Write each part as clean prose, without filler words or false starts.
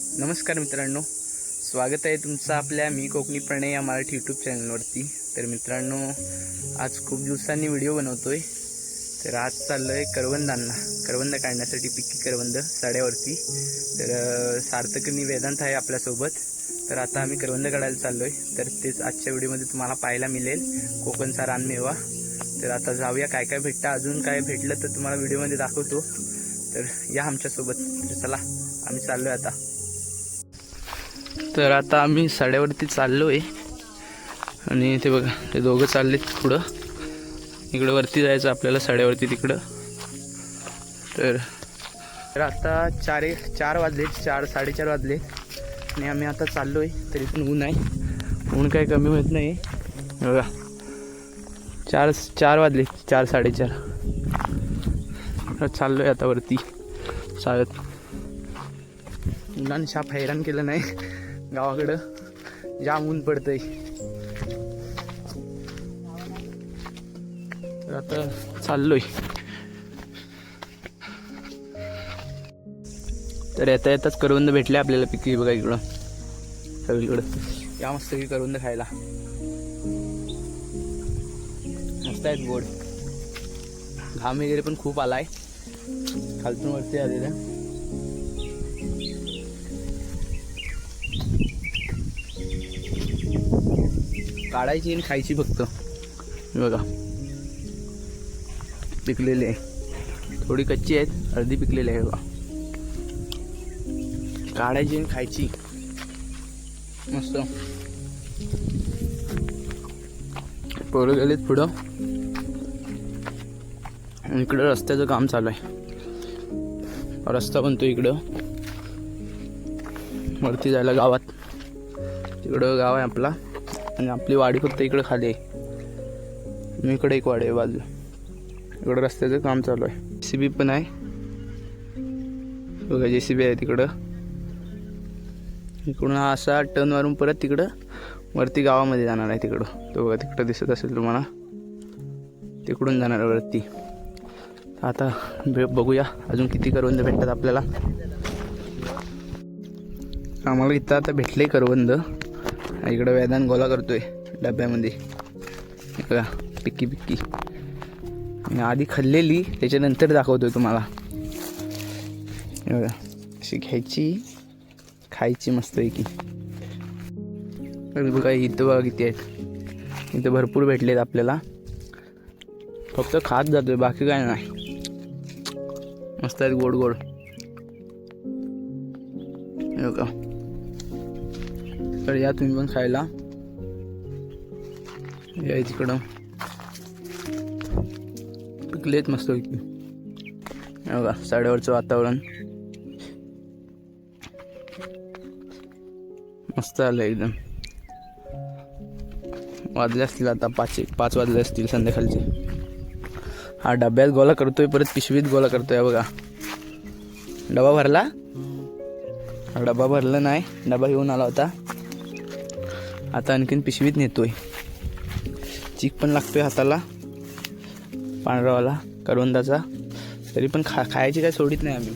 नमस्कार मित्रांनो, स्वागत आहे तुमचं आपल्या मी कोकणी प्रणय या मराठी यूट्यूब चॅनलवरती। तर मित्रांनो, आज खूप दिवसांनी व्हिडिओ बनवतोय। तर आज चाललो आहे करवंद काढण्यासाठी, पिक्की करवंद साड्यावरती। तर सार्थक आणि वेदांत आहे आपल्यासोबत। तर आता आम्ही करवंद काढायला चाललो आहे। तर तेच आजच्या व्हिडिओमध्ये तुम्हाला पाहायला मिळेल, कोकणचा रानमेवा। तर आता जाऊया, काय काय भेटतं, अजून काय भेटलं तर तुम्हाला व्हिडिओमध्ये दाखवतो। तर या आमच्यासोबत। तर चला, आम्ही चाललो आहे आता। तर आता आम्ही साड्यावरती चाललो आहे आणि ते बघा, ते दोघं चाललेत पुढं। इकडं वरती जायचं आपल्याला, साड्यावरती तिकडं। तर आता 4 वाजले, 4-4:30 वाजले आणि आम्ही आता चाललो आहे। तरी पण ऊन आहे, ऊन काही कमी होत नाही बघा। 4 वाजले, 4-4:30 चाललो आहे आता वरती चालत। मुलांनी शाप हैराण केलं नाही, गावाकडं जाम ऊन पडतंय। तर आता चाललोय। तर येता येताच करवंद भेटले आपल्याला पिकी, बघा इकडं सगळीकडं। या मस्त की करवंद खायला, मस्त आहेत, गोड। घाम वगैरे पण खूप आलाय, खालतून वरती आलेलं। काढायची आणि खायची फक्त, बघा पिकलेली आहे, थोडी कच्ची आहेत, अर्धी पिकलेली आहे बघा। काढायची आणि खायची मस्त। पोरं गेलेत पुढं, इकडं रस्त्याचं काम चालू आहे। रस्ता बनतो इकडं वरती जायला गावात, तिकडं गाव आहे आपला आणि आपली वाडी फक्त इकडं खाली आहे। मी इकडे एक वाडी आहे बाजूला, इकडं रस्त्याचं काम चालू आहे। JCB पण आहे बघा, JCB आहे तिकडं। इकडून हा असा टर्न मारून परत तिकडं वरती गावामध्ये जाणार आहे तिकडं। तो बघा तिकडं दिसत असेल तुम्हाला, तिकडून जाणार वरती। आता बघूया अजून किती करवंद भेटतात आपल्याला। आम्हाला इथं आता भेटले करवंद। इकडं वेदांत गोला करतोय डब्यामध्ये, बघा पिक्की पिक्की। आधी खाल्लेली, त्याच्यानंतर दाखवतोय तुम्हाला। बघा अशी घ्यायची, खायची मस्त पैकी। बघा इथं बघा किती आहेत, इथं भरपूर भेटलेत आपल्याला, फक्त खात जातोय, बाकी काय नाही। मस्त आहेत, गोड गोड बघा। तर या तुम्ही पण खायला, या तिकडं पिकलेत मस्त पैकी बघा। साड्यावरचं वातावरण मस्त आलं एकदम। वाजले असतील आता 5 वाजले असतील संध्याकाळचे। हा डब्यात गोला करतोय, परत पिशवीत गोला करतोय बघा। डबा भरला, डबा भरला नाही, डबा घेऊन आला होता, आता आणखीन पिशवीत नेतोय। चीक पण लागतोय हाताला, पांढरावाला करवंदाचा। तरी पण खायची काय सोडित नाही आम्ही।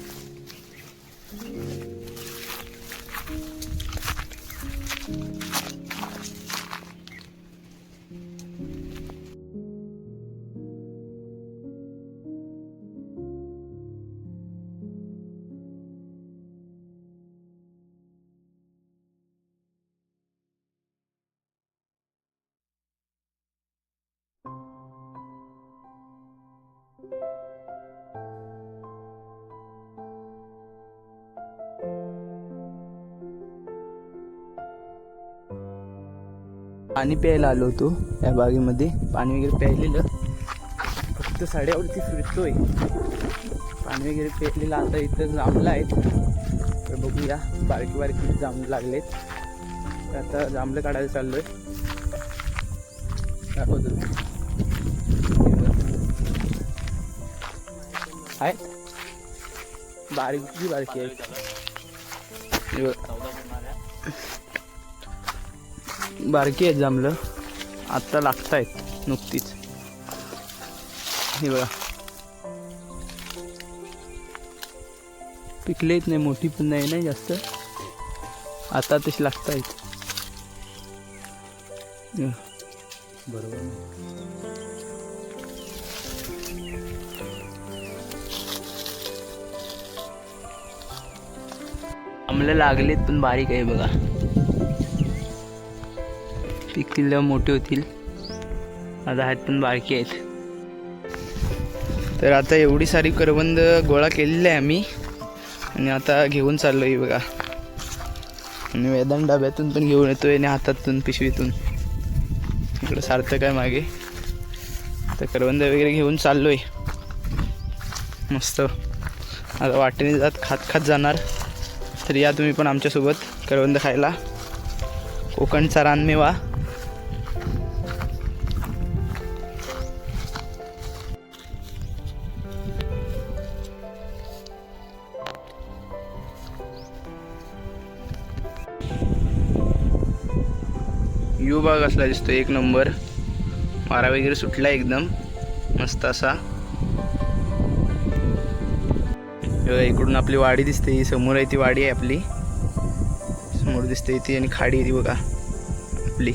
पाणी प्यायला आलो होतो या बागेमध्ये, पाणी वगैरे प्यायलेलं, फक्त साड्यावरती फिरतोय। पाणी वगैरे प्यायलेलं, आता इथं जांभळं आहेत। तर बघूया, बारकी बारकी जांभळं लागलेत। तर आता जांभळं काढायला चाललोय, दाखवतो आहेत, बारकी बारकी आहेत। बारकी आहेत जांभळं, आत्ता लागतायत नुकतीच। हे बघा पिकलेत नाही, मोठी पण नाही जास्त, आता तशी लागत आहेत. बरोबर. आम्हाला लागलेत पण बारीक आहे बघा. पिकतील तेव्हा मोठे होतील. आता आहेत पण बारकी आहेत. तर आता एवढी सारी करवंद गोळा केलेली आहे आम्ही आणि आता घेऊन चाललोय बघा. आणि वेदांत डब्यातून पण घेऊन येतोय आणि हातातून पिशवीतून. इकडं सार्थक आहे मागे. तर करवंद वगैरे घेऊन चाललोय मस्त. आता वाटेने जात खात खात जाणार. तर या तुम्ही पण आमच्यासोबत करवंद खायला. कोकणचा रानमेवा. व्यू बघ कसला दिसतो, एक नंबर. वारा वगैरे सुटला एकदम मस्त असा. इकडून आपली वाडी दिसते. ही समोर आहे ती वाडी आहे आपली. समोर दिसते ती आणि खाडी आहे ती बघा आपली.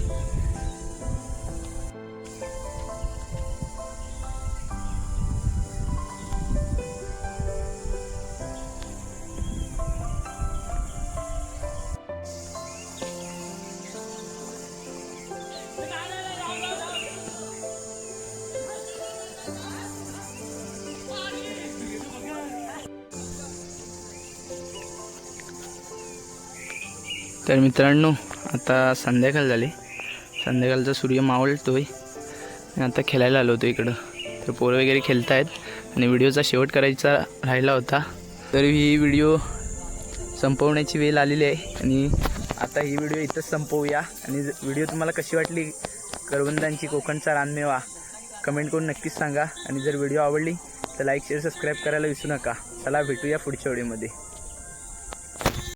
तर मित्रांनो आता संध्याकाळ झाली. संध्याकाळचा सूर्य मावळतोय आणि आता खेळायला आलो होतो इकडं. तर पोरं वगैरे खेळत आहेत आणि व्हिडिओचा शेवट करायचा राहिला होता. तर ही व्हिडिओ संपवण्याची वेळ आलेली आहे आणि आता ही व्हिडिओ इथंच संपवूया. आणि व्हिडिओ तुम्हाला कशी वाटली करवंदांची कोकणचा रानमेवा कमेंट करून नक्कीच सांगा. आणि जर व्हिडिओ आवडली तर लाईक शेअर सबस्क्राईब करायला विसरू नका. चला भेटूया पुढच्या व्हिडिओमध्ये.